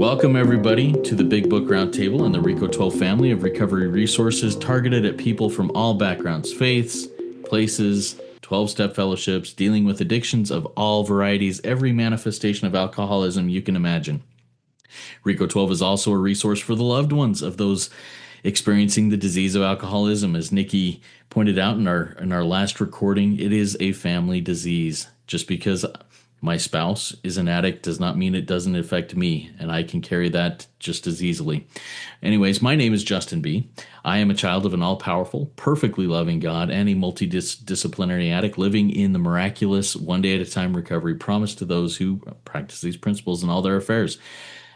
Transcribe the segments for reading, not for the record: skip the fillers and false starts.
Welcome, everybody, to the Big Book Roundtable and the RICO 12 family of recovery resources targeted at people from all backgrounds, faiths, places, 12-step fellowships, dealing with addictions of all varieties, every manifestation of alcoholism you can imagine. RICO 12 is also a resource for the loved ones of those experiencing the disease of alcoholism. As Nikki pointed out in our last recording, it is a family disease. Just because my spouse is an addict does not mean it doesn't affect me, and I can carry that just as easily. Anyways, my name is Justin B. I am a child of an all-powerful, perfectly loving God and a multidisciplinary addict living in the miraculous, one-day-at-a-time recovery promised to those who practice these principles in all their affairs.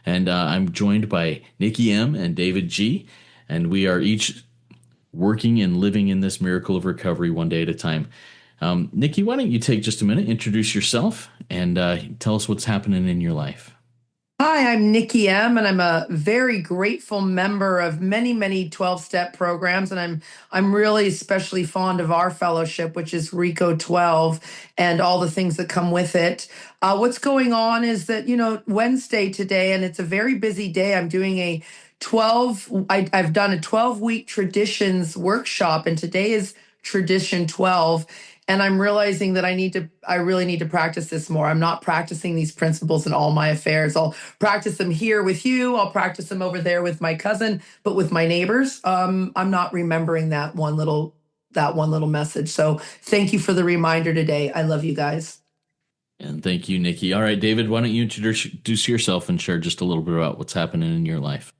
And I'm joined by Nikki M. and David G., and we are each working and living in this miracle of recovery one day at a time. Nikki, why don't you take just a minute, introduce yourself, and tell us what's happening in your life. Hi, I'm Nikki M., and I'm a very grateful member of many 12-step programs, and I'm really especially fond of our fellowship, which is RICO 12, and all the things that come with it. What's going on is that, Wednesday today, and it's a very busy day. I'm doing I've done a 12-week traditions workshop, and today is tradition 12. And I'm realizing that I really need to practice this more. I'm not practicing these principles in all my affairs. I'll practice them here with you. I'll practice them over there with my cousin, but with my neighbors, I'm not remembering that one little message. So thank you for the reminder today. I love you guys. And thank you, Nikki. All right, David, why don't you introduce yourself and share just a little bit about what's happening in your life?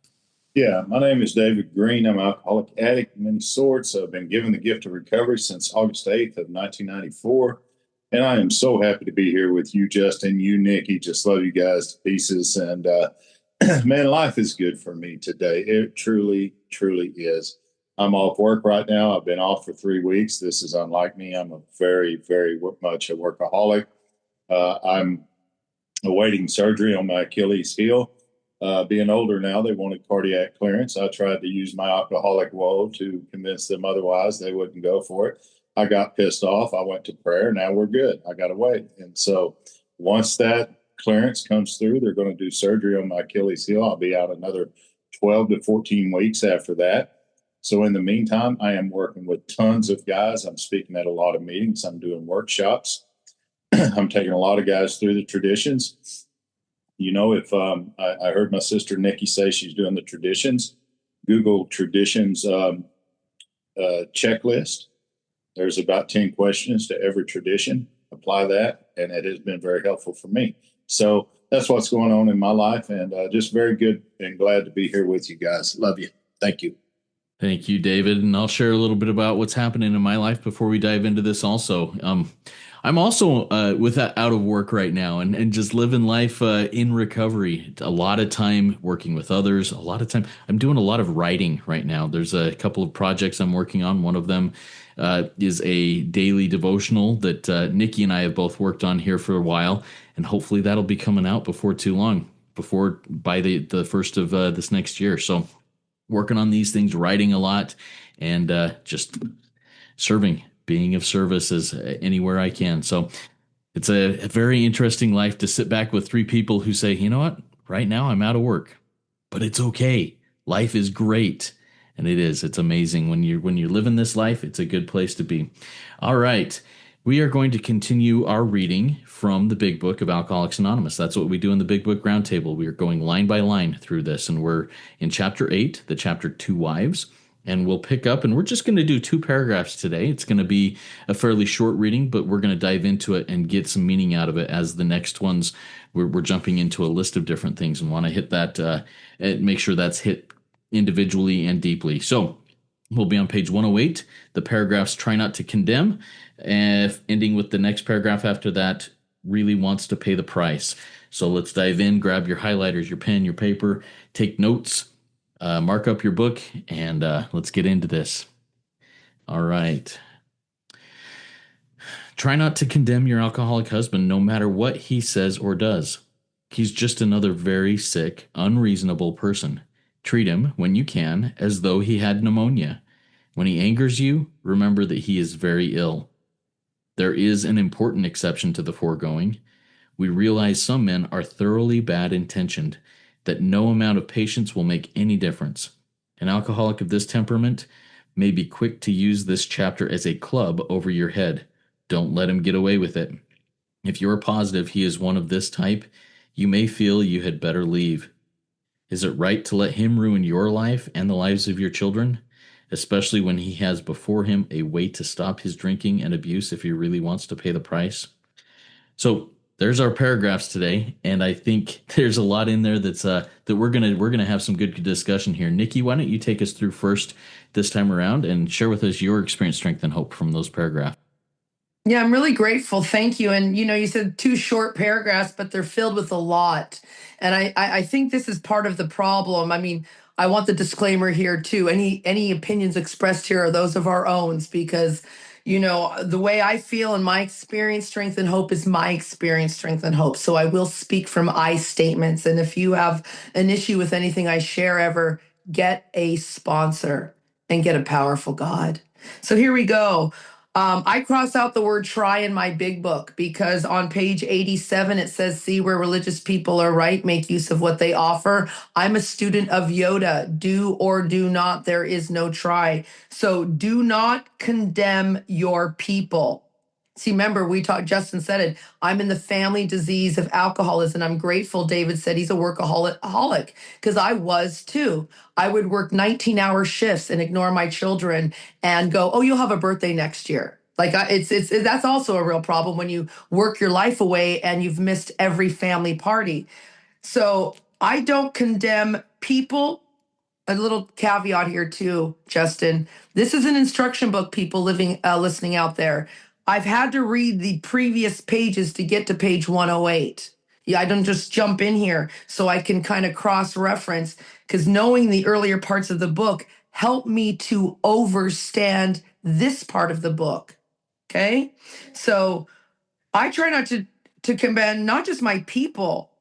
Yeah, my name is David Green. I'm an alcoholic addict of many sorts. I've been given the gift of recovery since August 8th of 1994. And I am so happy to be here with you, Justin, you, Nikki. Just love you guys to pieces. And man, life is good for me today. It truly is. I'm off work right now. I've been off for 3 weeks. This is unlike me. I'm a very much a workaholic. I'm awaiting surgery on my Achilles heel. Being older now, they wanted cardiac clearance. I tried to use my alcoholic woe to convince them otherwise. They wouldn't go for it. I got pissed off. I went to prayer. Now we're good. I got to wait. And so once that clearance comes through, they're going to do surgery on my Achilles heel. I'll be out another 12 to 14 weeks after that. So in the meantime, I am working with tons of guys. I'm speaking at a lot of meetings. I'm doing workshops. I'm taking a lot of guys through the traditions. If I heard my sister Nikki say she's doing the traditions, Google traditions checklist. There's about 10 questions to every tradition. Apply that, and it has been very helpful for me. So that's what's going on in my life, and just very good and glad to be here with you guys. Love you. Thank you. Thank you, David. And I'll share a little bit about what's happening in my life before we dive into this also. I'm also out of work right now and just living life in recovery. A lot of time working with others. A lot of time I'm doing a lot of writing right now. There's a couple of projects I'm working on. One of them is a daily devotional that Nikki and I have both worked on here for a while, and hopefully that'll be coming out before too long, by the first of this next year. So working on these things, writing a lot, and just serving. Being of service as anywhere I can. So it's a very interesting life to sit back with three people who say, you know what, right now I'm out of work, but it's okay. Life is great. And it is. It's amazing. When you're living this life, it's a good place to be. All right. We are going to continue our reading from the Big Book of Alcoholics Anonymous. That's what we do in the Big Book Roundtable. We are going line by line through this, and we're in chapter 8, the chapter 2 Wives. And we'll pick up, and we're just going to do 2 paragraphs today. It's going to be a fairly short reading, but we're going to dive into it and get some meaning out of it as the next ones. We're jumping into a list of different things and want to hit that, and make sure that's hit individually and deeply. So we'll be on page 108. The paragraphs try not to condemn, ending with the next paragraph after that, really wants to pay the price. So let's dive in, grab your highlighters, your pen, your paper, take notes. Mark up your book, and let's get into this. All right. Try not to condemn your alcoholic husband no matter what he says or does. He's just another very sick, unreasonable person. Treat him, when you can, as though he had pneumonia. When he angers you, remember that he is very ill. There is an important exception to the foregoing. We realize some men are thoroughly bad-intentioned. that no amount of patience will make any difference. An alcoholic of this temperament may be quick to use this chapter as a club over your head. Don't let him get away with it. If you are positive he is one of this type, you may feel you had better leave. Is it right to let him ruin your life and the lives of your children, especially when he has before him a way to stop his drinking and abuse if he really wants to pay the price? So there's our paragraphs today, and I think there's a lot in there that we're gonna have some good discussion here. Nikki, why don't you take us through first this time around and share with us your experience, strength, and hope from those paragraphs? Yeah, I'm really grateful. Thank you. And you said two short paragraphs, but they're filled with a lot. And I think this is part of the problem. I mean, I want the disclaimer here too. Any opinions expressed here are those of our own, because the way I feel and my experience, strength, and hope is my experience, strength, and hope. So I will speak from I statements. And if you have an issue with anything I share ever, get a sponsor and get a powerful God. So here we go. I cross out the word try in my big book because on page 87, it says, see where religious people are right, make use of what they offer. I'm a student of Yoda. Do or do not. There is no try. So do not condemn your people. See, remember, Justin said it. I'm in the family disease of alcoholism. I'm grateful David said he's a workaholic because I was too. I would work 19-hour shifts and ignore my children and go, oh, you'll have a birthday next year. Like that's also a real problem when you work your life away and you've missed every family party. So I don't condemn people. A little caveat here too, Justin. This is an instruction book, people listening out there. I've had to read the previous pages to get to page 108. Yeah, I don't just jump in here so I can kind of cross-reference because knowing the earlier parts of the book helped me to overstand this part of the book. Okay? So I try not to commend not just my people,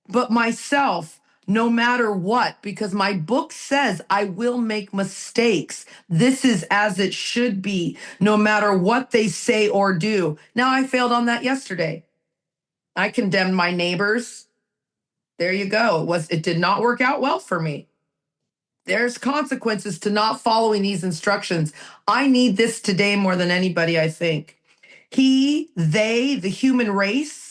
but myself no matter what, because my book says I will make mistakes. This is as it should be, no matter what they say or do. Now, I failed on that yesterday. I condemned my neighbors. There you go. It did not work out well for me. There's consequences to not following these instructions. I need this today more than anybody, I think. They, the human race,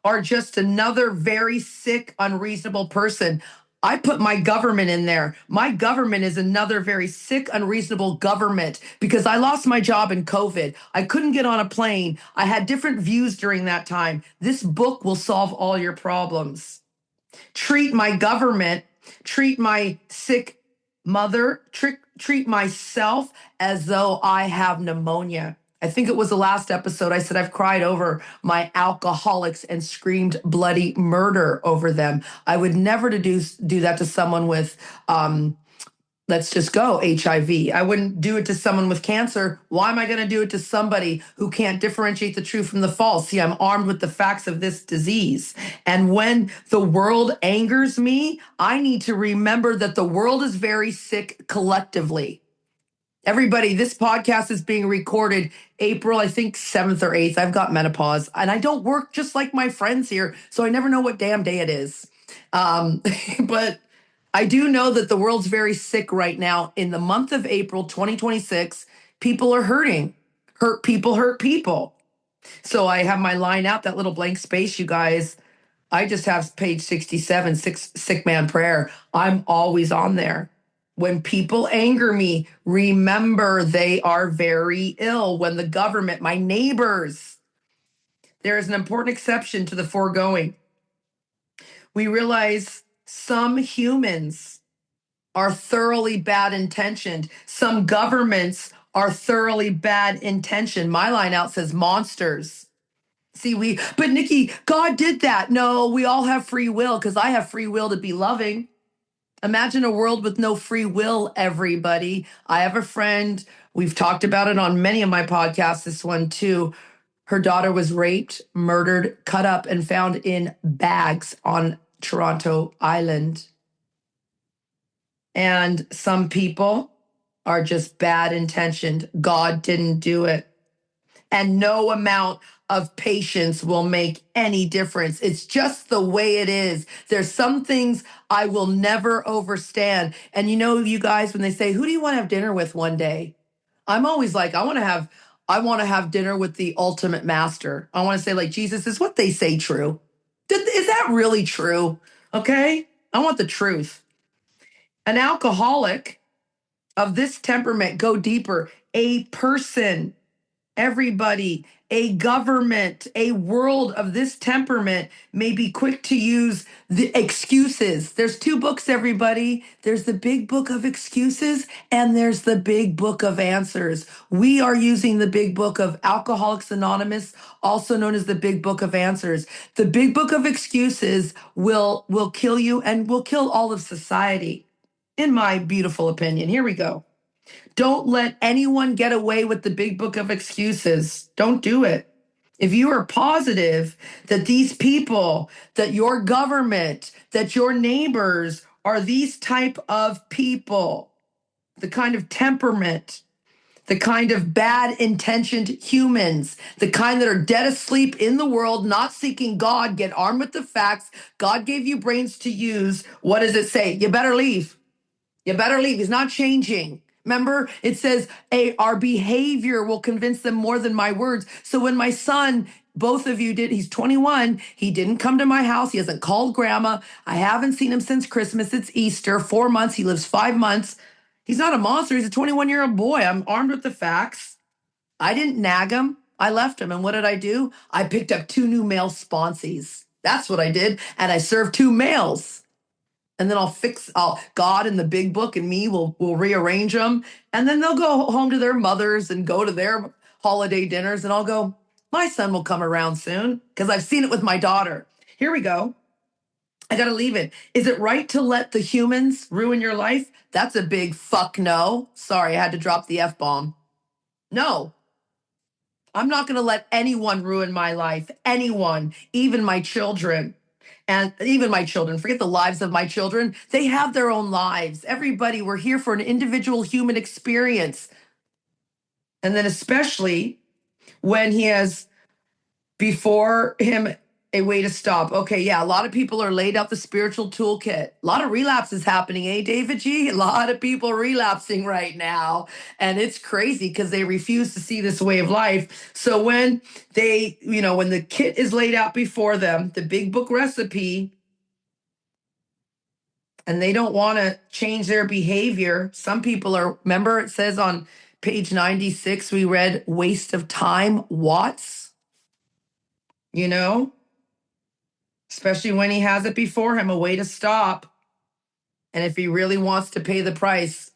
are just another very sick, unreasonable person. I put my government in there. My government is another very sick, unreasonable government because I lost my job in COVID. I couldn't get on a plane. I had different views during that time. This book will solve all your problems. Treat my government, treat my sick mother, treat myself as though I have pneumonia. I think it was the last episode I said I've cried over my alcoholics and screamed bloody murder over them. I would never do that to someone with, let's just go, HIV. I wouldn't do it to someone with cancer. Why am I going to do it to somebody who can't differentiate the true from the false? See, I'm armed with the facts of this disease. And when the world angers me, I need to remember that the world is very sick collectively. Everybody, this podcast is being recorded April, I think 7th or 8th. I've got menopause and I don't work just like my friends here. So I never know what damn day it is. But I do know that the world's very sick right now. In the month of April 2026, people are hurting. Hurt people hurt people. So I have my line out, that little blank space, you guys. I just have page 67, sick man prayer. I'm always on there. When people anger me, remember they are very ill. When the government, my neighbors, there is an important exception to the foregoing. We realize some humans are thoroughly bad intentioned. Some governments are thoroughly bad intentioned. My line out says monsters. See, but Nikki, God did that. No, we all have free will because I have free will to be loving. Imagine a world with no free will, everybody. I have a friend. We've talked about it on many of my podcasts, this one too. Her daughter was raped, murdered, cut up, and found in bags on Toronto Island. And some people are just bad intentioned. God didn't do it. And no amount of patience will make any difference. It's just the way it is. There's some things I will never overstand. And you guys, when they say, who do you want to have dinner with one day? I'm always like, I want to have dinner with the ultimate master. I want to say, like, Jesus, is what they say true? Is that really true? Okay. I want the truth. An alcoholic of this temperament, go deeper, a person, everybody, a government, a world of this temperament may be quick to use the excuses. There's two books, everybody. There's the Big Book of Excuses and there's the Big Book of Answers. We are using the Big Book of Alcoholics Anonymous, also known as the Big Book of Answers. The Big Book of Excuses will kill you and will kill all of society, in my beautiful opinion. Here we go. Don't let anyone get away with the Big Book of Excuses. Don't do it. If you are positive that these people, that your government, that your neighbors are these type of people, the kind of temperament, the kind of bad intentioned humans, the kind that are dead asleep in the world, not seeking God, get armed with the facts. God gave you brains to use. What does it say? You better leave. You better leave. He's not changing. Remember, it says, our behavior will convince them more than my words. So when my son, both of you did, he's 21, he didn't come to my house. He hasn't called grandma. I haven't seen him since Christmas. It's Easter, 4 months. He lives 5 months. He's not a monster. He's a 21-year-old boy. I'm armed with the facts. I didn't nag him. I left him. And what did I do? I picked up 2 new male sponsees. That's what I did. And I served 2 males. And then God and the Big Book and me will rearrange them. And then they'll go home to their mothers and go to their holiday dinners. And I'll go, my son will come around soon because I've seen it with my daughter. Here we go. I got to leave it. Is it right to let the humans ruin your life? That's a big fuck no. Sorry, I had to drop the F-bomb. No. I'm not going to let anyone ruin my life. Anyone, even my children. And even my children, forget the lives of my children. They have their own lives. Everybody, we're here for an individual human experience. And then especially when he has before him a way to stop. Okay, yeah, a lot of people are laid out the spiritual toolkit. A lot of relapses happening, David G? A lot of people relapsing right now. And it's crazy because they refuse to see this way of life. So when when the kit is laid out before them, the Big Book recipe, and they don't want to change their behavior, some people are, remember it says on page 96, we read waste of time, Watts, especially when he has it before him, a way to stop. And if he really wants to pay the price,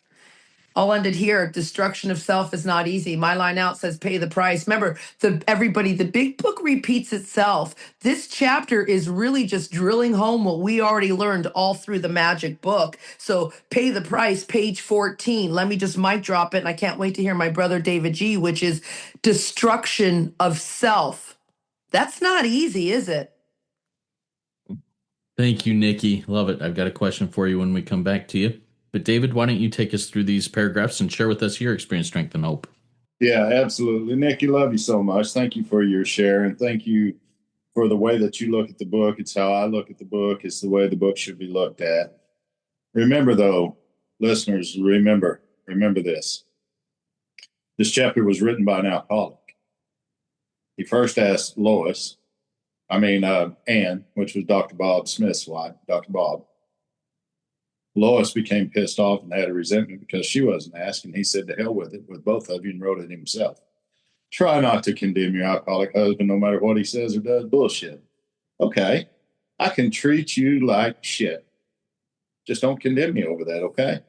I'll end it here. Destruction of self is not easy. My line out says pay the price. Remember, everybody, the Big Book repeats itself. This chapter is really just drilling home what we already learned all through the magic book. So pay the price, page 14. Let me just mic drop it. And I can't wait to hear my brother David G, which is destruction of self. That's not easy, is it? Thank you, Nikki. Love it. I've got a question for you when we come back to you. But David, why don't you take us through these paragraphs and share with us your experience, strength, and hope? Yeah, absolutely. Nikki, love you so much. Thank you for your share, and thank you for the way that you look at the book. It's how I look at the book. It's the way the book should be looked at. Remember, though, listeners, remember this. This chapter was written by an alcoholic. He first asked Anne, which was Dr. Bob Smith's wife, Dr. Bob. Lois became pissed off and had a resentment because she wasn't asked, and he said, to hell with it, with both of you, and wrote it himself. Try not to condemn your alcoholic husband, no matter what he says or does. Bullshit. Okay, I can treat you like shit. Just don't condemn me over that, okay?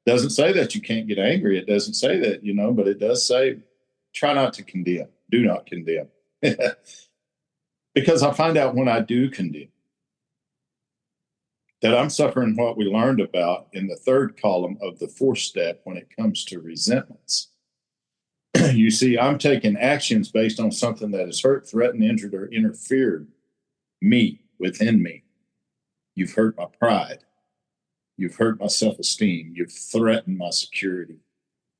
Doesn't say that you can't get angry. It doesn't say that, but it does say, try not to condemn. Do not condemn. Because I find out when I do condemn, that I'm suffering what we learned about in the third column of the 4th step when it comes to resentments. You see, I'm taking actions based on something that has hurt, threatened, injured, or interfered within me. You've hurt my pride. You've hurt my self-esteem. You've threatened my security.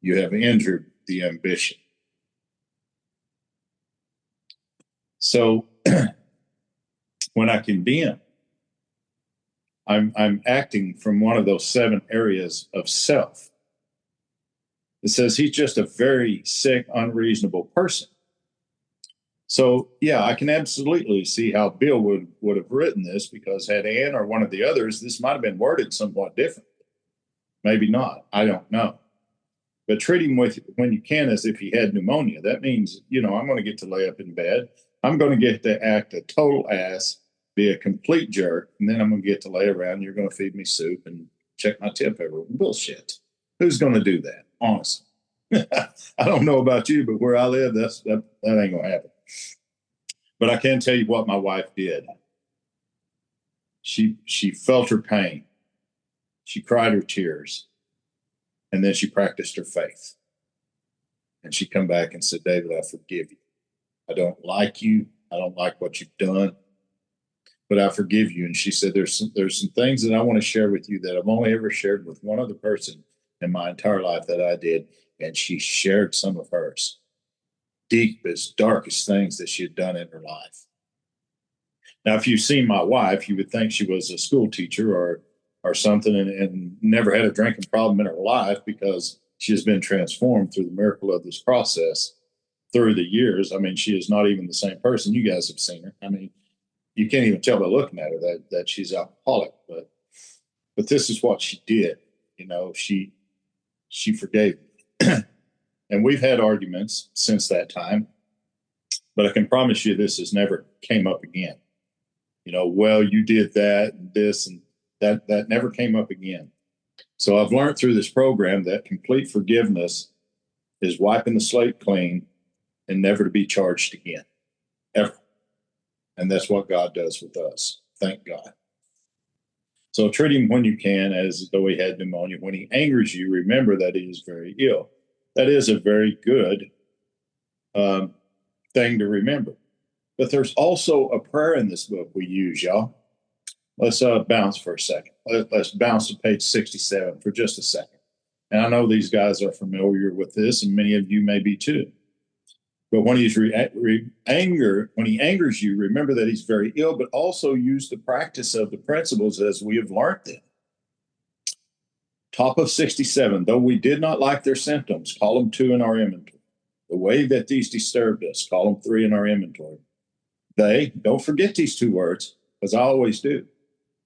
You have injured the ambition. So when I condemn, I'm acting from one of those 7 areas of self. It says he's just a very sick, unreasonable person. So, yeah, I can absolutely see how Bill would have written this, because had Ann or one of the others, this might have been worded somewhat different. Maybe not. I don't know. But treat him with when you can as if he had pneumonia. That means, I'm going to get to lay up in bed. I'm going to get to act a total ass, be a complete jerk, and then I'm going to get to lay around. You're going to feed me soup and check my tip every week. Bullshit. Who's going to do that? Honestly. I don't know about you, but where I live, that ain't going to happen. But I can tell you what my wife did. She felt her pain. She cried her tears. And then she practiced her faith. And she come back and said, David, I forgive you. I don't like you. I don't like what you've done, but I forgive you. And she said, there's some things that I want to share with you that I've only ever shared with one other person in my entire life that I did. And she shared some of hers, deepest, darkest things that she had done in her life. Now, if you've seen my wife, you would think she was a school teacher or something and never had a drinking problem in her life, because she has been transformed through the miracle of this process through the years. I mean, she is not even the same person. You guys have seen her. I mean, you can't even tell by looking at her that she's alcoholic, but this is what she did. She forgave me. And we've had arguments since that time, but I can promise you this has never came up again. Well, you did that and this and that never came up again. So I've learned through this program that complete forgiveness is wiping the slate clean and never to be charged again, ever. And that's what God does with us. Thank God. So treat him when you can as though he had pneumonia. When he angers you, remember that he is very ill. That is a very good thing to remember. But there's also a prayer in this book we use, y'all. Let's bounce for a second. Let's bounce to page 67 for just a second. And I know these guys are familiar with this, and many of you may be too. But when he's when he angers you, remember that he's very ill, but also use the practice of the principles as we have learned them. Top of 67, though we did not like their symptoms, column 2 in our inventory. The way that these disturbed us, column 3 in our inventory. They, don't forget these 2 words, because I always do,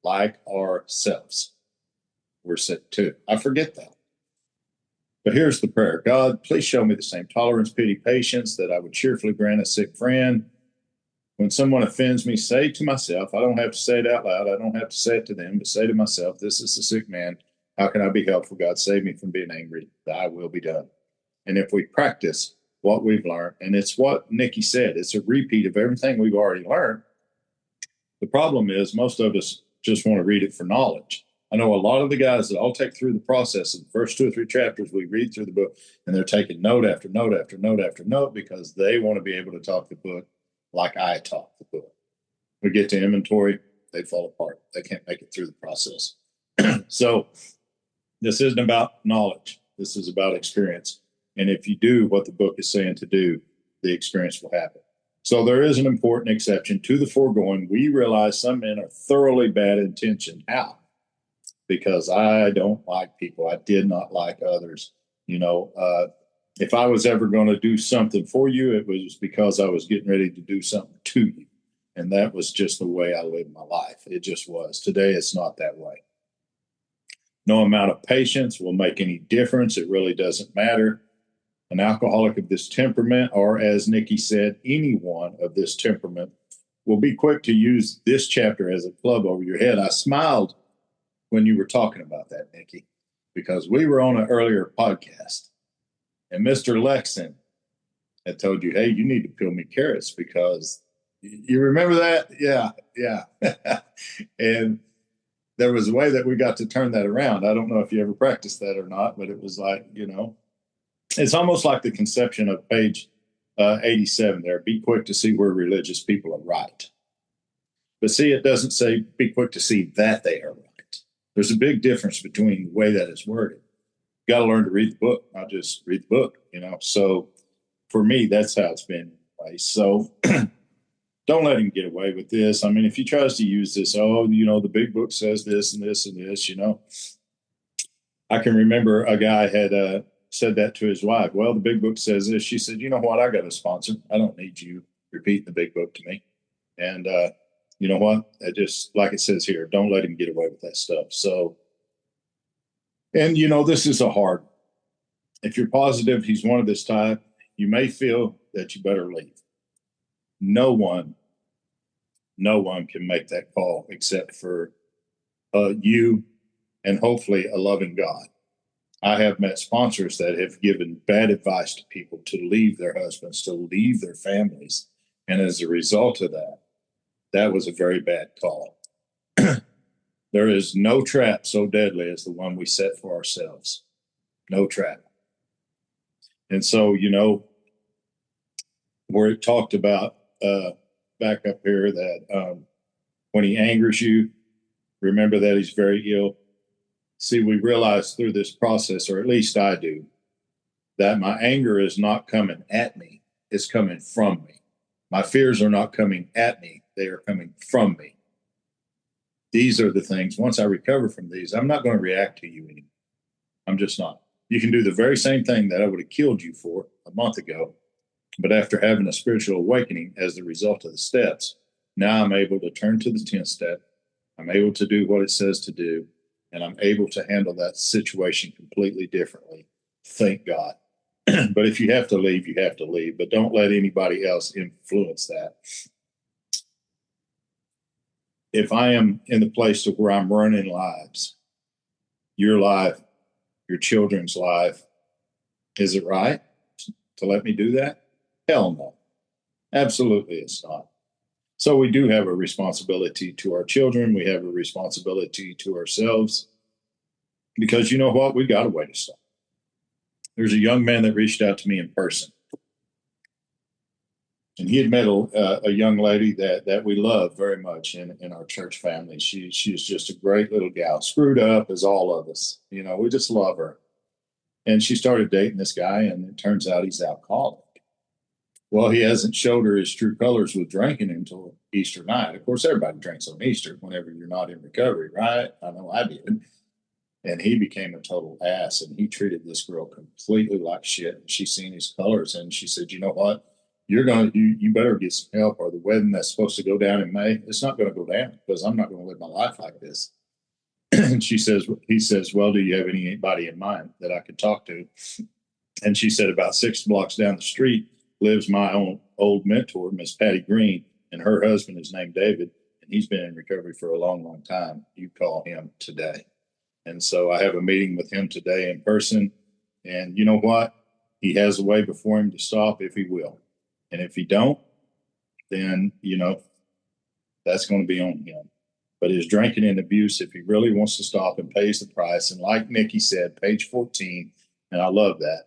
like ourselves. We're set 2. I forget that. But here's the prayer. God, please show me the same tolerance, pity, patience that I would cheerfully grant a sick friend. When someone offends me, say to myself, I don't have to say it out loud. I don't have to say it to them, but say to myself, this is a sick man. How can I be helpful? God, save me from being angry. Thy will be done. And if we practice what we've learned, and it's what Nikki said, it's a repeat of everything we've already learned. The problem is most of us just want to read it for knowledge. I know a lot of the guys that I'll take through the process of the first 2 or 3 chapters, we read through the book and they're taking note after note after note after note because they want to be able to talk the book like I talk the book. We get to inventory, they fall apart. They can't make it through the process. So this isn't about knowledge. This is about experience. And if you do what the book is saying to do, the experience will happen. So there is an important exception to the foregoing. We realize some men are thoroughly bad intentioned. How? Because I don't like people. I did not like others. If I was ever going to do something for you, it was because I was getting ready to do something to you. And that was just the way I lived my life. It just was. Today, it's not that way. No amount of patience will make any difference. It really doesn't matter. An alcoholic of this temperament, or as Nikki said, anyone of this temperament, will be quick to use this chapter as a club over your head. I smiled when you were talking about that, Nikki, because we were on an earlier podcast and Mr. Lexon had told you, hey, you need to peel me carrots because you remember that? Yeah. And there was a way that we got to turn that around. I don't know if you ever practiced that or not, but it was like, it's almost like the conception of page 87 there. Be quick to see where religious people are right. But see, it doesn't say be quick to see that they are right. There's a big difference between the way that is worded. You got to learn to read the book, not just read the book, So for me, that's how it's been. Right? So don't let him get away with this. I mean, if he tries to use this, oh, the big book says this and this and this, I can remember a guy had said that to his wife. Well, the big book says this. She said, you know what? I got a sponsor. I don't need you repeating the big book to me. And you know what? I just, like it says here, don't let him get away with that stuff. So, and this is a hard, if you're positive he's one of this type, you may feel that you better leave. No one can make that call except for you and hopefully a loving God. I have met sponsors that have given bad advice to people to leave their husbands, to leave their families. And as a result of that, that was a very bad call. There is no trap so deadly as the one we set for ourselves. No trap. And so, where it talked about back up here that when he angers you, remember that he's very ill. See, we realize through this process, or at least I do, that my anger is not coming at me. It's coming from me. My fears are not coming at me. They are coming from me. These are the things, once I recover from these, I'm not going to react to you anymore. I'm just not. You can do the very same thing that I would have killed you for a month ago. But after having a spiritual awakening as the result of the steps, now I'm able to turn to the 10th step. I'm able to do what it says to do. And I'm able to handle that situation completely differently. Thank God. But if you have to leave, you have to leave. But don't let anybody else influence that. If I am in the place of where I'm running lives, your life, your children's life, is it right to let me do that? Hell no. Absolutely it's not. So we do have a responsibility to our children. We have a responsibility to ourselves. Because you know what? We got a way to start. There's a young man that reached out to me in person. And he had met a young lady that we love very much in our church family. She's just a great little gal, screwed up as all of us. We just love her. And she started dating this guy, and it turns out he's alcoholic. Well, he hasn't showed her his true colors with drinking until Easter night. Of course, everybody drinks on Easter whenever you're not in recovery, right? I know I did. And he became a total ass, and he treated this girl completely like shit. And she seen his colors, and she said, you know what? You better get some help, or the wedding that's supposed to go down in May, it's not going to go down because I'm not going to live my life like this. And he says, well, do you have anybody in mind that I could talk to? And she said, about 6 blocks down the street lives my own old mentor, Miss Patty Green, and her husband is named David, and he's been in recovery for a long, long time. You call him today. And so I have a meeting with him today in person. And you know what? He has a way before him to stop if he will. And if he don't, then, that's going to be on him. But his drinking and abuse, if he really wants to stop and pays the price, and like Nikki said, page 14, and I love that,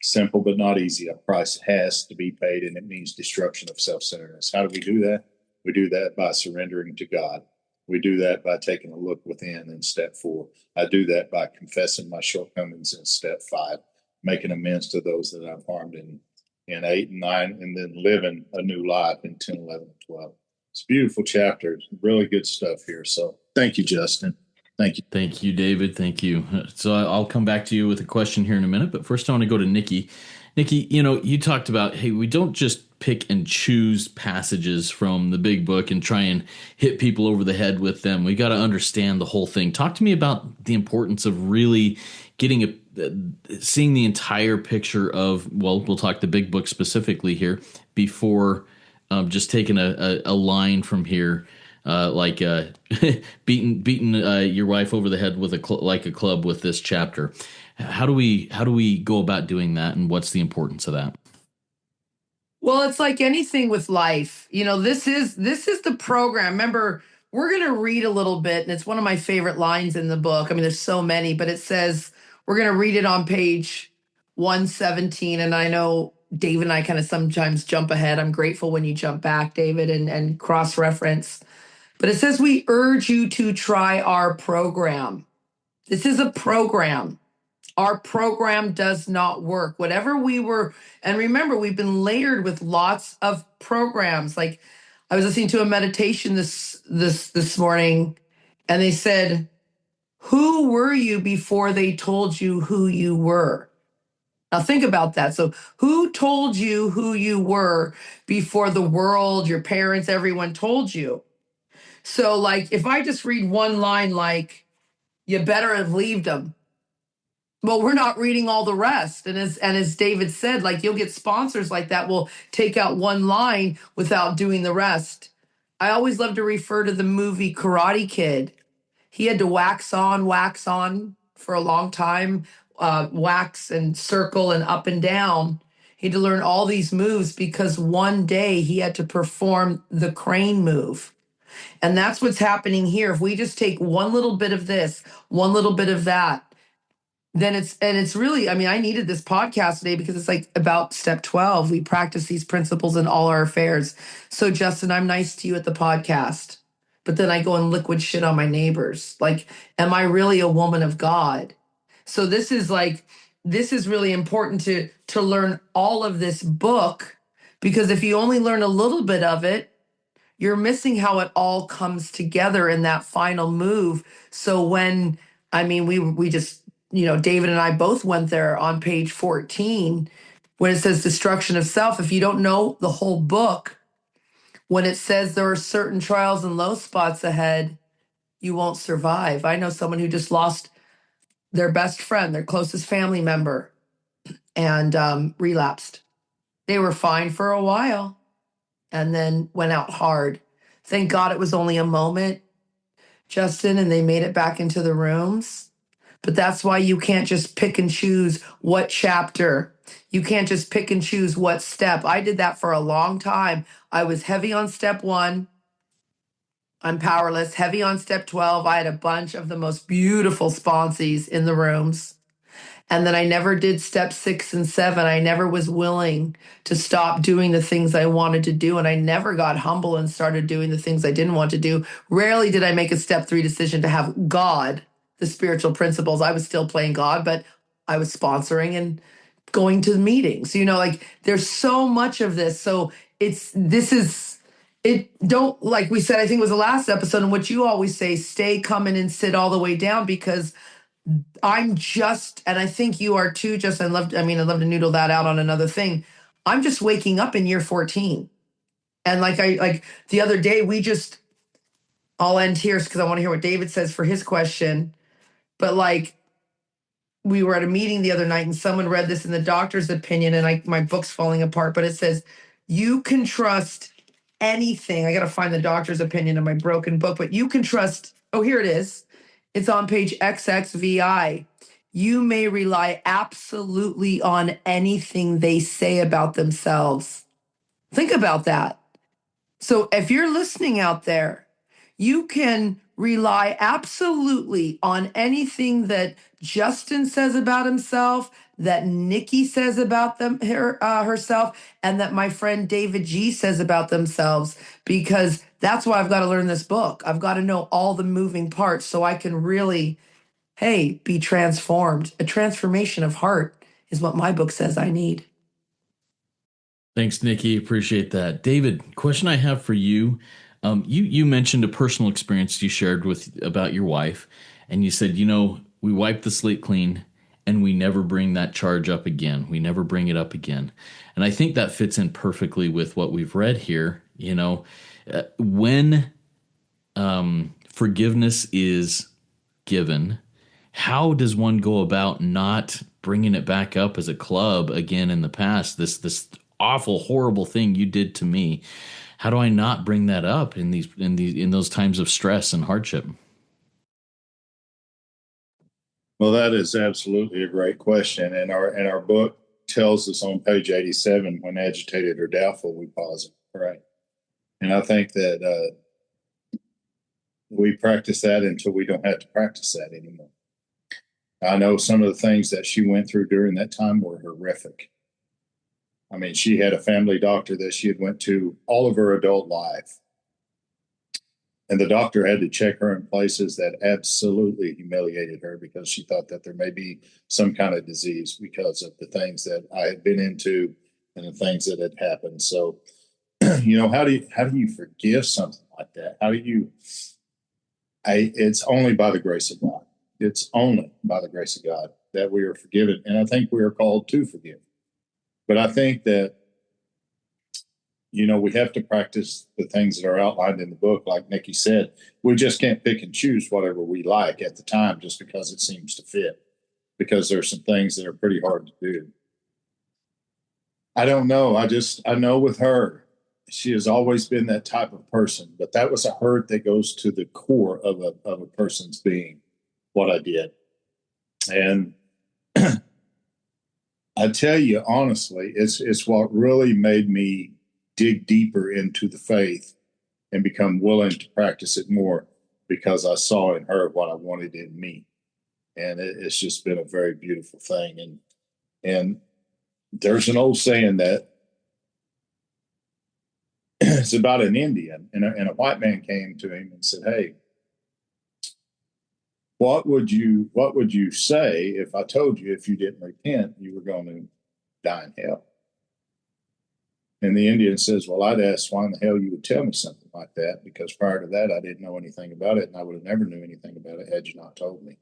simple but not easy, a price has to be paid, and it means destruction of self-centeredness. How do we do that? We do that by surrendering to God. We do that by taking a look within in step 4. I do that by confessing my shortcomings in step 5, making amends to those that I've harmed in 8 and 9, and then living a new life in 10, 11, and 12. It's a beautiful chapter. Really good stuff here. So thank you, Justin. Thank you. Thank you, David. Thank you. So I'll come back to you with a question here in a minute, but first I want to go to Nikki. Nikki, you talked about, hey, we don't just pick and choose passages from the big book and try and hit people over the head with them. We got to understand the whole thing. Talk to me about the importance of really getting seeing the entire picture of, well, we'll talk the big book specifically here before just taking a line from here. Like beating your wife over the head with like a club with this chapter. How do we go about doing that, and what's the importance of that? Well, it's like anything with life. This is the program. Remember, we're going to read a little bit, and it's one of my favorite lines in the book. I mean, there's so many, but it says we're going to read it on page 117, and I know David and I kind of sometimes jump ahead. I'm grateful when you jump back, David, and cross-reference. But it says, we urge you to try our program. This is a program. Our program does not work. Whatever we were, and remember, we've been layered with lots of programs. Like I was listening to a meditation this morning, and they said, who were you before they told you who you were? Now think about that. So who told you who you were before the world, your parents, everyone told you? So like, if I just read one line, like, you better have leaved them. Well, we're not reading all the rest. And as David said, like, you'll get sponsors like that will take out one line without doing the rest. I always love to refer to the movie Karate Kid. He had to wax on for a long time, wax and circle and up and down. He had to learn all these moves because one day he had to perform the crane move. And that's what's happening here. If we just take one little bit of this, one little bit of that, then it's really, I mean, I needed this podcast today because it's like about step 12. We practice these principles in all our affairs. So Justin, I'm nice to you at the podcast, but then I go and liquid shit on my neighbors. Like, am I really a woman of God? So this is really important to learn all of this book, because if you only learn a little bit of it, you're missing how it all comes together in that final move. So when, I mean, we just, David and I both went there on page 14 when it says destruction of self. If you don't know the whole book, when it says there are certain trials and low spots ahead, you won't survive. I know someone who just lost their best friend, their closest family member, and relapsed. They were fine for a while and then went out hard. Thank God it was only a moment, Justin, and they made it back into the rooms. But that's why you can't just pick and choose what chapter. You can't just pick and choose what step. I did that for a long time. I was heavy on step 1. I'm powerless. Heavy on step 12. I had a bunch of the most beautiful sponsees in the rooms. And then I never did step 6 and 7. I never was willing to stop doing the things I wanted to do. And I never got humble and started doing the things I didn't want to do. Rarely did I make a step 3 decision to have God, the spiritual principles. I was still playing God, but I was sponsoring and going to meetings. Like, there's so much of this. So don't, like we said, I think it was the last episode, in which you always say, stay, come in and sit all the way down, because and I think you are too, just, I'd love to noodle that out on another thing. I'm just waking up in year 14. And like the other day, I'll end here because I want to hear what David says for his question. But like, we were at a meeting the other night and someone read this in the doctor's opinion, and my book's falling apart, but it says, you can trust anything. I got to find the doctor's opinion in my broken book, but you can trust. Oh, here it is. It's on page XXVI. You may rely absolutely on anything they say about themselves. Think about that. So if you're listening out there, you can rely absolutely on anything that Justin says about himself, that Nikki says about herself, and that my friend David G says about themselves, because that's why I've got to learn this book. I've got to know all the moving parts so I can really, be transformed. A transformation of heart is what my book says I need. Thanks, Nikki. Appreciate that. David, question I have for you. You mentioned a personal experience you shared about your wife, and you said, we wipe the slate clean and we never bring that charge up again. We never bring it up again. And I think that fits in perfectly with what we've read here. When forgiveness is given, how does one go about not bringing it back up as a club again in the past? This awful, horrible thing you did to me. How do I not bring that up in those times of stress and hardship? Well, that is absolutely a great question, and our book tells us on page 87, when agitated or doubtful, we pause it, right? And I think that we practice that until we don't have to practice that anymore. I know some of the things that she went through during that time were horrific. I mean, she had a family doctor that she had went to all of her adult life. And the doctor had to check her in places that absolutely humiliated her, because she thought that there may be some kind of disease because of the things that I had been into and the things that had happened. So how do you forgive something like that? How do you? It's only by the grace of God. It's only by the grace of God that we are forgiven, and I think we are called to forgive. But I think that we have to practice the things that are outlined in the book. Like Nikki said, we just can't pick and choose whatever we like at the time just because it seems to fit, because there's some things that are pretty hard to do. I don't know. I know with her, she has always been that type of person, but that was a hurt that goes to the core of a person's being, what I did. And I tell you honestly, it's what really made me dig deeper into the faith and become willing to practice it more, because I saw in her what I wanted in me. And it's just been a very beautiful thing. And there's an old saying that it's about an Indian, and a white man came to him and said, "Hey, what would you say if I told you if you didn't repent, you were going to die in hell?" And the Indian says, "Well, I'd ask why in the hell you would tell me something like that, because prior to that, I didn't know anything about it, and I would have never knew anything about it had you not told me."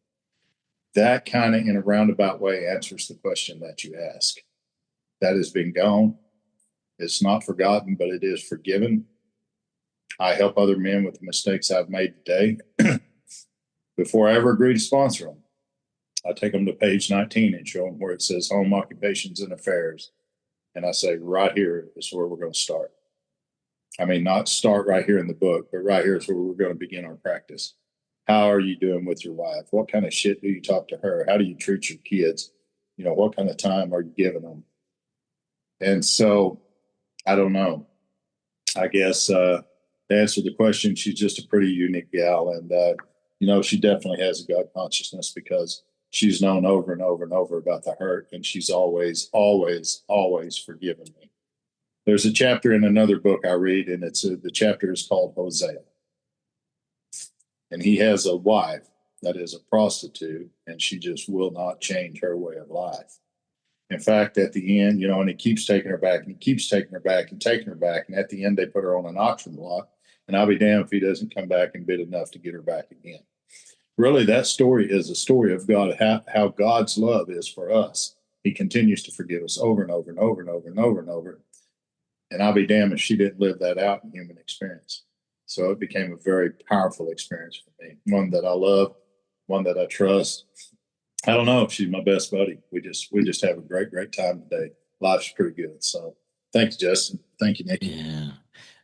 That kind of, in a roundabout way, answers the question that you ask. That has been gone. It's not forgotten, but it is forgiven. I help other men with the mistakes I've made today. Before I ever agree to sponsor them, I take them to page 19 and show them where it says home occupations and affairs. And I say, right here is where we're going to start. I mean, not start right here in the book, but right here is where we're going to begin our practice. How are you doing with your wife? What kind of shit do you talk to her? How do you treat your kids? What kind of time are you giving them? And so, I don't know. I guess to answer the question, she's just a pretty unique gal. And, she definitely has a God consciousness, because she's known over and over and over about the hurt. And she's always, always, always forgiven me. There's a chapter in another book I read, and the chapter is called Hosea. And he has a wife that is a prostitute, and she just will not change her way of life. In fact, at the end, and he keeps taking her back, and he keeps taking her back and taking her back. And at the end, they put her on an auction block. And I'll be damned if he doesn't come back and bid enough to get her back again. Really, that story is a story of God, how God's love is for us. He continues to forgive us over and over and over and over and over and over. And I'll be damned if she didn't live that out in human experience. So it became a very powerful experience for me, one that I love, one that I trust. I don't know if she's my best buddy. We just have a great, great time today. Life's pretty good. So thanks, Justin. Thank you, Nikki. Yeah.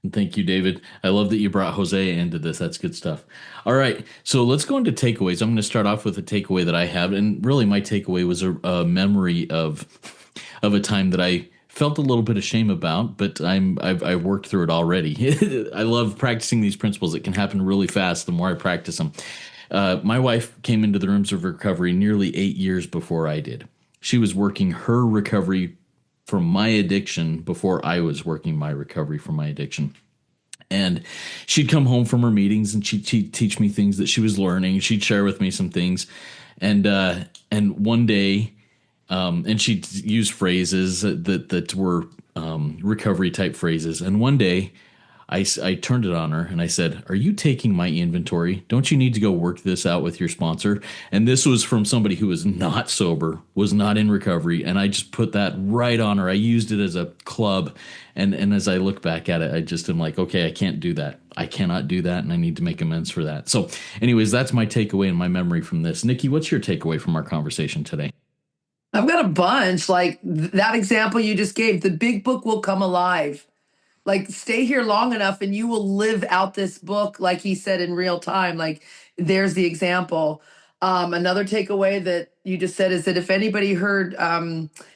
And thank you, David. I love that you brought Jose into this. That's good stuff. All right. So let's go into takeaways. I'm going to start off with a takeaway that I have. And really my takeaway was a memory of a time that I felt a little bit of shame about, but I've worked through it already. I love practicing these principles. It can happen really fast the more I practice them. My wife came into the rooms of recovery nearly 8 years before I did. She was working her recovery from my addiction before I was working my recovery from my addiction. And she'd come home from her meetings and she'd teach me things that she was learning. She'd share with me some things. And one day, and she'd use phrases that were recovery type phrases. And one day I turned it on her and I said, "Are you taking my inventory? Don't you need to go work this out with your sponsor?" And this was from somebody who was not sober, was not in recovery. And I just put that right on her. I used it as a club. And as I look back at it, I just am like, okay, I can't do that. I cannot do that. And I need to make amends for that. So anyways, that's my takeaway and my memory from this. Nikki, what's your takeaway from our conversation today? I've got a bunch. Like that example you just gave, the big book will come alive. Like stay here long enough and you will live out this book, like he said, in real time. Like there's the example. Another takeaway that you just said is that if anybody heard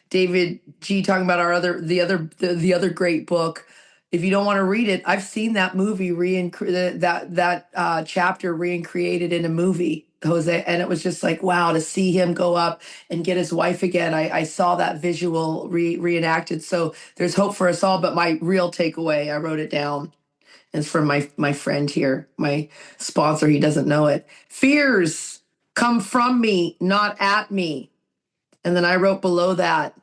David G talking about the other great book, if you don't want to read it, I've seen that movie that chapter recreated in a movie, Jose, and it was just like, wow, to see him go up and get his wife again. I saw that visual reenacted. So there's hope for us all. But my real takeaway, I wrote it down. It's from my friend here, my sponsor. He doesn't know it. Fears come from me, not at me. And then I wrote below that,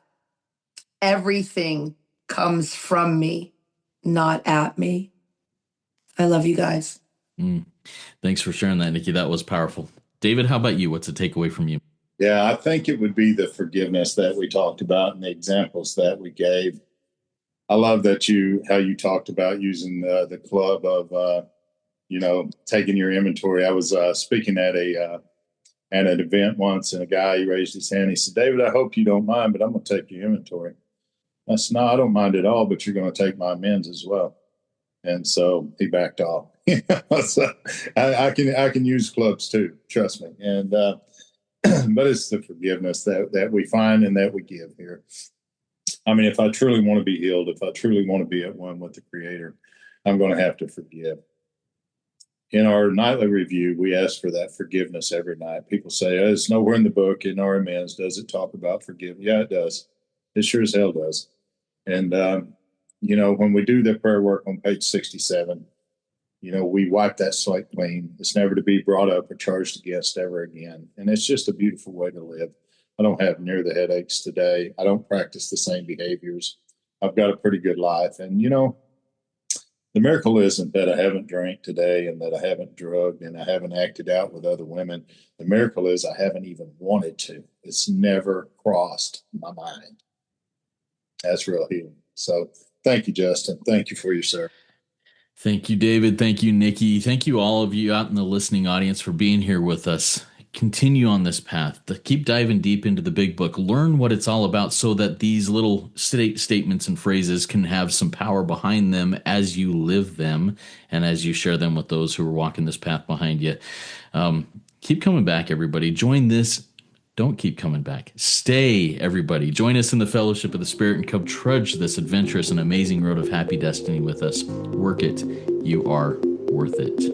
everything comes from me, not at me. I love you guys. Thanks for sharing that, Nikki. That was powerful. David, how about you? What's a takeaway from you? Yeah, I think it would be the forgiveness that we talked about and the examples that we gave. I love that how you talked about using the club of taking your inventory. I was speaking at an event once, and a guy, he raised his hand. He said, "David, I hope you don't mind, but I'm going to take your inventory." I said, "No, I don't mind at all, but you're going to take my amends as well." And so he backed off. So I can use clubs too, trust me. And but it's the forgiveness that we find and that we give here. I mean, if I truly want to be healed, if I truly want to be at one with the Creator, I'm going to have to forgive. In our nightly review, we ask for that forgiveness every night. People say, "Oh, it's nowhere in the book, in our amends, does it talk about forgiveness?" Yeah, it does. It sure as hell does. And, when we do the prayer work on page 67, we wipe that slate clean. It's never to be brought up or charged against ever again. And it's just a beautiful way to live. I don't have near the headaches today. I don't practice the same behaviors. I've got a pretty good life. And, the miracle isn't that I haven't drank today and that I haven't drugged and I haven't acted out with other women. The miracle is I haven't even wanted to. It's never crossed my mind. That's real healing. So thank you, Justin. Thank you for your service. Thank you, David. Thank you, Nikki. Thank you, all of you out in the listening audience, for being here with us. Continue on this path. Keep diving deep into the big book. Learn what it's all about so that these little statements and phrases can have some power behind them as you live them and as you share them with those who are walking this path behind you. Keep coming back, everybody. Join this. Don't keep coming back. Stay, everybody. Join us in the fellowship of the Spirit and come trudge this adventurous and amazing road of happy destiny with us. Work it. You are worth it.